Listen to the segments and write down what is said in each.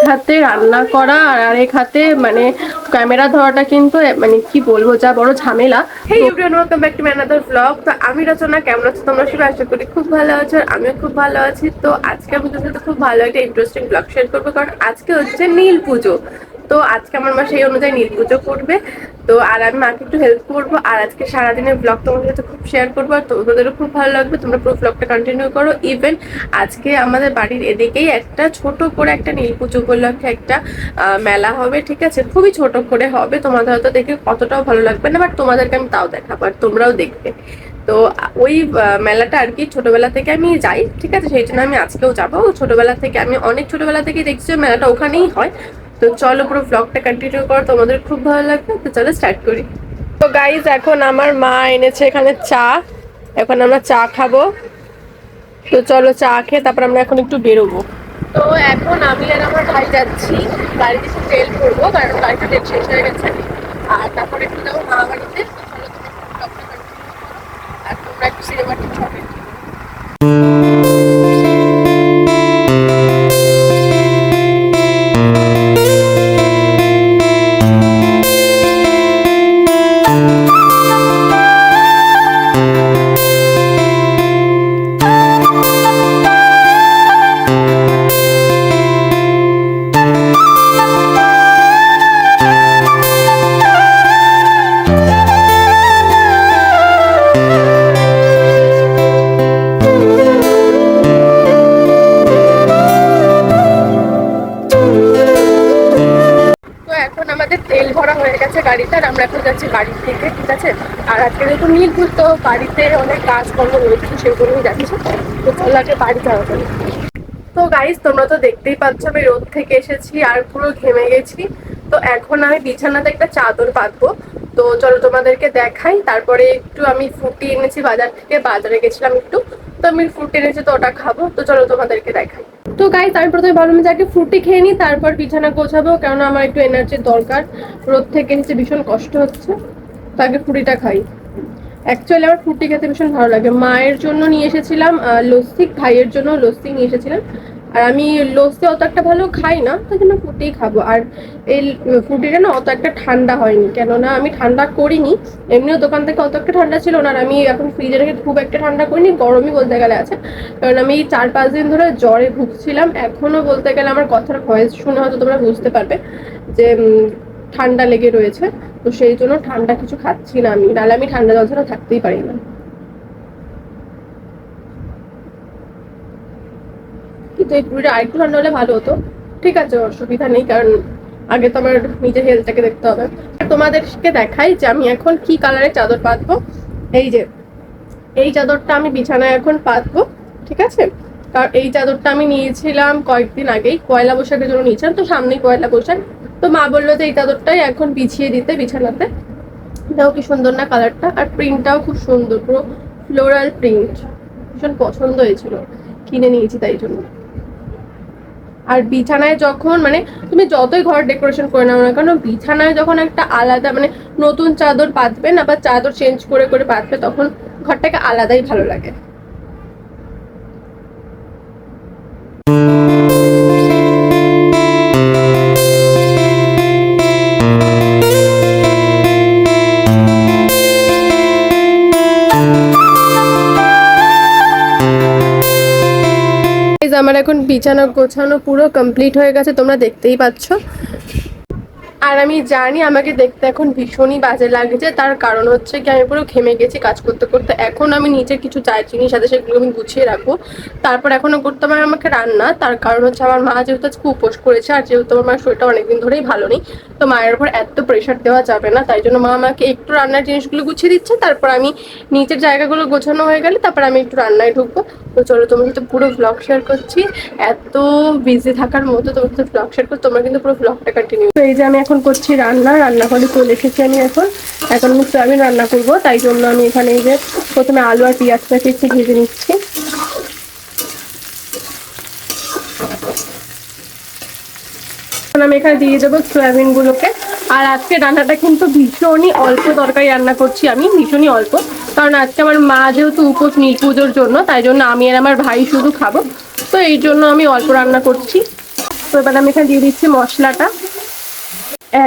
হাতে রান্না করা আর আরেক হাতে মানে ক্যামেরা ধরাটা কিন্তু মানে কি বলবো, যা বড় ঝামেলা। হেই everyone, welcome back to my another blog. তো আমি রচনা, কেমন আছো তোমরা সবাই? আশা করি খুব ভালো আছো, আর আমিও খুব ভালো আছি। তো আজকে আমি তোমাদের সাথে খুব ভালো একটা ইন্টারেস্টিং ব্লগ শেয়ার করবো, কারণ আজকে হচ্ছে নীল পুজো। তো আজকে আমার মা সেই অনুযায়ী নীল পুজো করবে। তো আর আমি মাকে একটু হেল্প করবো, আর আজকে সারাদিনের ব্লগ তোমাদের সাথে খুব শেয়ার করবো, আর তোমাদেরও খুব ভালো লাগবে। তোমরা পুরো ব্লগটা কন্টিনিউ করো। ইভেন আজকে আমাদের বাড়ির এদিকেই একটা ছোট করে একটা নীল পুজো উপলক্ষে একটা মেলা হবে, ঠিক আছে? খুবই ছোট করে হবে, তোমাদের হয়তো দেখে কতটাও ভালো লাগবে না, বাট তোমাদেরকে আমি তাও দেখাবো আর তোমরাও দেখবে। তো ওই মেলাটা আর কি ছোটবেলা থেকে আমি যাই, ঠিক আছে? সেই জন্য আমি আজকেও যাবো। ছোটবেলা থেকে আমি অনেক ছোটবেলা থেকে দেখছি মেলাটা ওখানেই হয়। তো চলো পুরো ব্লগটা কন্টিনিউ করো, তোমাদের খুব ভালো লাগবে। তো চলো স্টার্ট করি। তো গাইজ, এখন আমার মা এনেছে এখানে চা, এখন আমরা চা খাবো। তো চলো চা খেয়ে তারপর আমরা এখন একটু বেরোবো। তো এখন আমি আর আমার ভাই যাচ্ছি গাড়িতে একটু তেল করবো, কারণ গাড়িতে তেল শেষ হয়ে গেছে। আর তারপরে একটু যাবো মা বাড়িতে। আর তোমরা একটু সিনেমা টিপ হবে। তেল ভরা হয়ে গেছে গাড়িতে, আর আমরা এখন যাচ্ছি বাড়ির দিকে, ঠিক আছে? আর আজকে যেহেতু নীল পুজো, তো বাড়িতে অনেক কাজকর্ম রয়েছে, সেগুলোই যাচ্ছি। তো চলো আগে বাড়ি যাওয়া যাবে। তো গাইস, তোমরা তো দেখতেই পাচ্ছ আমি রোদ থেকে এসেছি আর পুরো ঘেমে গেছি। তো এখন আমি বিছানাতে একটা চাদর পাতবো। তো চলো তোমাদেরকে দেখাই। তারপরে একটু আমি ফুটি এনেছি বাজার থেকে, বাজারে গেছিলাম একটু, তো আমি ফুটি এনেছি, তো ওটা খাবো। তো চলো তোমাদেরকে দেখাই। তো গাইস, আমি প্রথমে ভাবলাম যে আগে ফ্রুটি খেয়ে নিই, তারপর বিছানা গোছাবো, কেননা আমার একটু এনার্জির দরকার। রোদ থেকে এসে ভীষণ কষ্ট হচ্ছে, তো আগে ফ্রুটিটা খাই। অ্যাকচুয়ালি আমার ফ্রুটি খেতে ভীষণ ভালো লাগে। মায়ের জন্য নিয়ে এসেছিলাম লস্যি, ভাইয়ের জন্য লস্যি নিয়ে এসেছিলাম। আর আমি লস্যি অত একটা ভালো খাই না, তাই জন্য ফ্রুটি খাবো। আর এই ফ্রুটিটা না অত একটা ঠান্ডা হয়নি, কেননা আমি ঠান্ডা করিনি। এমনিও দোকান থেকে অত একটা ঠান্ডা ছিল না, আর আমি এখন ফ্রিজে রেখে খুব একটা ঠান্ডা করিনি, গরমই বলতে গেলে আছে। কারণ আমি 4-5 দিন ধরে জ্বরে ভুগছিলাম। এখনো বলতে গেলে আমার কথার ভয়েস শুনে হয়তো তোমরা বুঝতে পারবে যে ঠান্ডা লেগে রয়েছে। তো সেই জন্য ঠান্ডা কিছু খাচ্ছি না আমি, নাহলে আমি ঠান্ডা জল ছাড়া থাকতেই পারি না। কিন্তু এই পুরীটা আরেকটু ঠান্ডা হলে ভালো হতো। ঠিক আছে, অসুবিধা নেই, কারণ আগে তো আমার নিজের হেলথটাকে দেখতে হবে। তোমাদেরকে দেখাই যে আমি এখন কি কালারের চাদর পাতবো। এই যে এই চাদরটা আমি বিছানায় এখন পাতবো, ঠিক আছে? কারণ এই চাদরটা আমি নিয়েছিলাম কয়েকদিন আগেই, পয়লা বৈশাখের জন্য নিয়েছিলাম। তো সামনেই পয়লা বৈশাখ, তো মা বললো যে এই চাদরটাই এখন বিছিয়ে দিতে বিছানাতে। এটাও কি সুন্দর না কালারটা, আর প্রিন্টটাও খুব সুন্দর, পুরো ফ্লোরাল প্রিন্ট। ভীষণ পছন্দ হয়েছিল, কিনে নিয়েছি তাই জন্য। আর বিছানায় যখন মানে তুমি যতই ঘর ডেকোরেশন করে নাও না কেন, বিছানায় যখন একটা আলাদা মানে নতুন চাদর পাতবে না, বা চাদর চেঞ্জ করে করে পাতবে, তখন ঘরটাকে আলাদাই ভালো লাগে। আমার এখন বিছানা গোছানো পুরো কমপ্লিট হয়ে গেছে, তোমরা দেখতেই পাচ্ছ। আর আমি জানি আমাকে দেখতে এখন ভীষণই বাজে লাগছে, তার কারণ হচ্ছে কি আমি পুরো ঘেমে গেছি কাজ করতে করতে। এখন আমি নিচে কিছু চাই জিনিস আছে, সেগুলো আমি গুছিয়ে রাখবো। তারপর এখনো করতে হবে আমাকে রান্না। তার কারণ হচ্ছে আমার মা যেহেতু আজকে উপোস করেছে, আর যেহেতু আমার মায়ের শরীরটা অনেকদিন ধরেই ভালো নেই, তো মায়ের উপর এত প্রেশার দেওয়া যাবে না। তাই জন্য মা আমাকে একটু রান্নার জিনিসগুলো গুছিয়ে দিচ্ছে, তারপর আমি নিচের জায়গাগুলো গোছানো হয়ে গেলে তারপর আমি একটু রান্নায় ঢুকবো। তো চলো তোমার সাথে পুরো ব্লগ শেয়ার করছি। এত বিজি থাকার মতো তোমার সাথে ব্লগ শেয়ার করছি, তোমরা কিন্তু পুরো ব্লগটা কন্টিনিউ। তো এই যে আমি এখন করছি রান্নাঘরে চলে এসেছি আমি। এখন আমি সয়াবিন রান্না করবো, তাই জন্য আমি এখানে এই যে প্রথমে আলু আর পেঁয়াজটাকে একটু ভেজে নিচ্ছি। আমি এখানে দিয়ে দেবো সয়াবিন গুলোকে। আর আজকে রান্নাটা কিন্তু ভীষণই অল্প তরকারি রান্না করছি আমি, ভীষণই অল্প। কারণ আজকে আমার মা যেহেতু উপোস নীল পুজোর জন্য, তাই জন্য আমি আর আমার ভাই শুধু খাবো। তো এই জন্য আমি অল্প রান্না করছি। তো এবার আমি এখানে দিয়ে দিচ্ছি মশলাটা।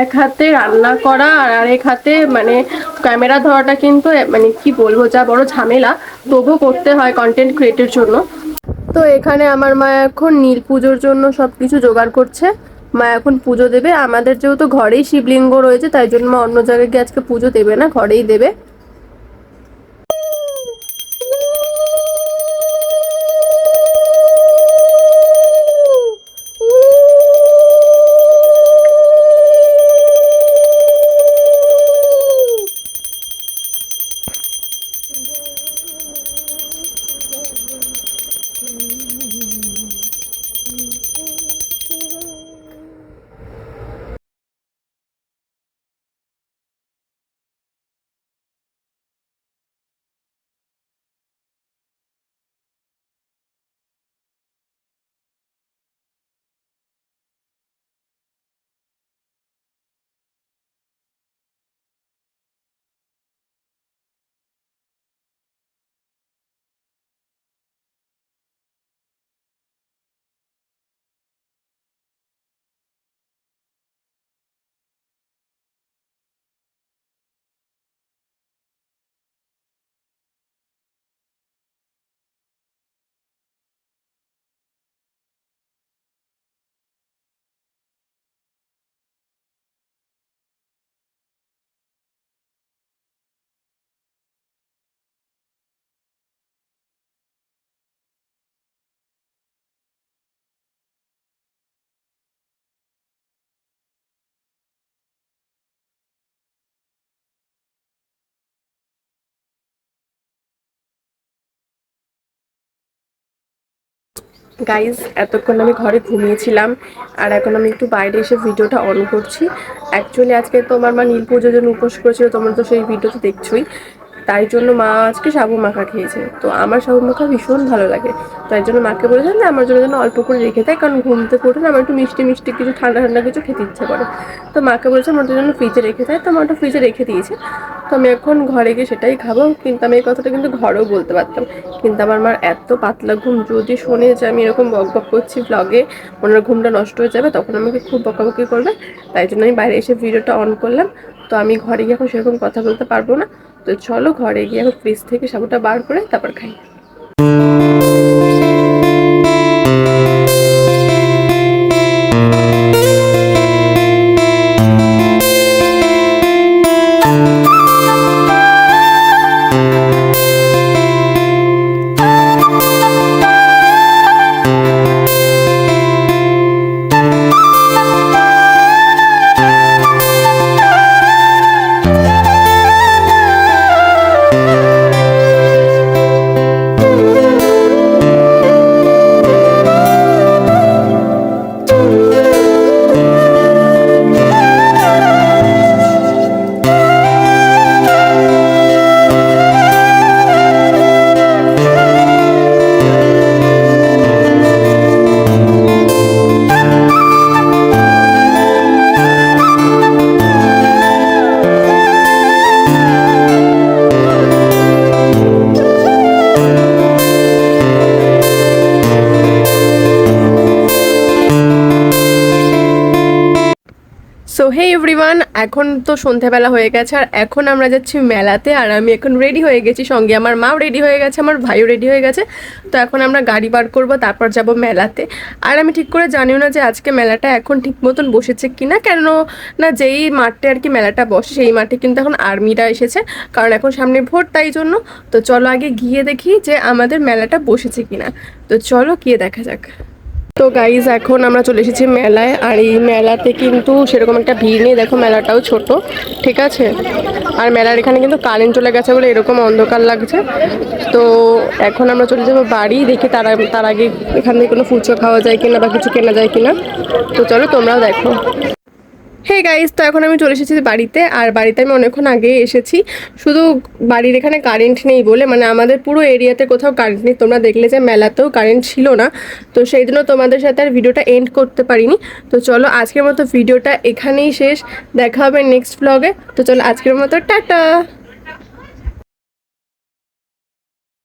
এক হাতে রান্না করা আর আরেক হাতে মানে ক্যামেরা ধরাটা কিন্তু মানে কি বলবো, যা বড় ঝামেলা, তবুও করতে হয় কন্টেন্ট ক্রিয়েটের জন্য। তো এখানে আমার মা এখন নীল পুজোর জন্য সবকিছু জোগাড় করছে। মা এখন পুজো দেবে। আমাদের যেহেতু ঘরেই শিবলিঙ্গ রয়েছে, তাই জন্য মা অন্য জায়গায় গিয়ে আজকে পুজো দেবে না, ঘরেই দেবে। গাইজ, এতক্ষণ আমি ঘরে ঘুমিয়েছিলাম আর এখন আমি একটু বাইরে এসে ভিডিওটা অন করছি। অ্যাকচুয়ালি আজকে তো আমার মা নীল পুজোর জন্য উপোস করেছিল, তোমরা তো সেই ভিডিওতে দেখছোই। তাই জন্য মা আজকে সাবু মাখা খেয়েছে। তো আমার সাবু মাখা ভীষণ ভালো লাগে, তাই জন্য মাকে বলেছেন যে আমার জন্য যেন অল্প করে রেখে দেয়, কারণ ঘুমতে পড়ে না আমার একটু মিষ্টি মিষ্টি কিছু ঠান্ডা ঠান্ডা কিছু খেতে ইচ্ছে করে। তো মাকে বলেছে আমার জন্য ফ্রিজে রেখে দেয়, তো মা ওটা ফ্রিজে রেখে দিয়েছে। তো আমি এখন ঘরে গিয়ে সেটাই খাবো। কিন্তু আমি এই কথাটা কিন্তু ঘরেও বলতে পারতাম, কিন্তু আমার মার এত পাতলা ঘুম, যদি শোনে যে আমি এরকম বক বক করছি ব্লগে, ওনার ঘুমটা নষ্ট হয়ে যাবে, তখন আমাকে খুব বকাবকি করবে। তাই জন্য আমি বাইরে এসে ভিডিওটা অন করলাম। তো আমি ঘরে গিয়ে এখন সেরকম কথা বলতে পারবো না। তো চলো ঘরে গিয়ে এখন ফ্রিজ থেকে সাবুটা বার করে তারপর খাই। সো হে এভরিওয়ান, এখন তো সন্ধ্যাবেলা হয়ে গেছে আর এখন আমরা যাচ্ছি মেলাতে। আর আমি এখন রেডি হয়ে গেছি, সঙ্গে আমার মাও রেডি হয়ে গেছে, আমার ভাইও রেডি হয়ে গেছে। তো এখন আমরা গাড়ি বার করব, তারপর যাব মেলাতে। আর আমি ঠিক করে জানিও না যে আজকে মেলাটা এখন ঠিক মতন বসেছে কিনা, কেন না যেই মাঠে আর কি মেলাটা বসে সেই মাঠে কিন্তু এখন আর্মিরা এসেছে, কারণ এখন সামনে ভোট, তাই জন্য। তো চলো আগে গিয়ে দেখি যে আমাদের মেলাটা বসেছে কিনা। তো চলো গিয়ে দেখা যাক। তো গাইজ, এখন আমরা চলে এসেছি মেলায়। আর এই মেলাতে কিন্তু সেরকম একটা ভিড় নেই, দেখো মেলাটাও ছোট, ঠিক আছে। আর মেলার এখানে কিন্তু কারেন্ট চলে গেছে বলে এরকম অন্ধকার লাগছে। তো এখন আমরা চলে যাবো বাড়ি, দেখি তার আগে এখান থেকে কোনো ফুচকা খাওয়া যায় কিনা বা কিছু কেনা যায় কিনা। তো চলো তোমরাও দেখো। হে গাইস, তো এখন আমি চলে এসেছি বাড়িতে। আর বাড়িতে আমি অনেকক্ষণ আগে এসেছি, শুধু বাড়ির এখানে কারেন্ট নেই বলে, মানে আমাদের পুরো এরিয়াতে কোথাও কারেন্ট নেই। তোমরা দেখলে যে মেলাতেও কারেন্ট ছিল না, তো সেই জন্য তোমাদের সাথে আর ভিডিওটা এন্ড করতে পারিনি। তো চলো আজকের মতো ভিডিওটা এখানেই শেষ, দেখা হবে নেক্সট ব্লগে। তো চলো আজকের মতো টাটা।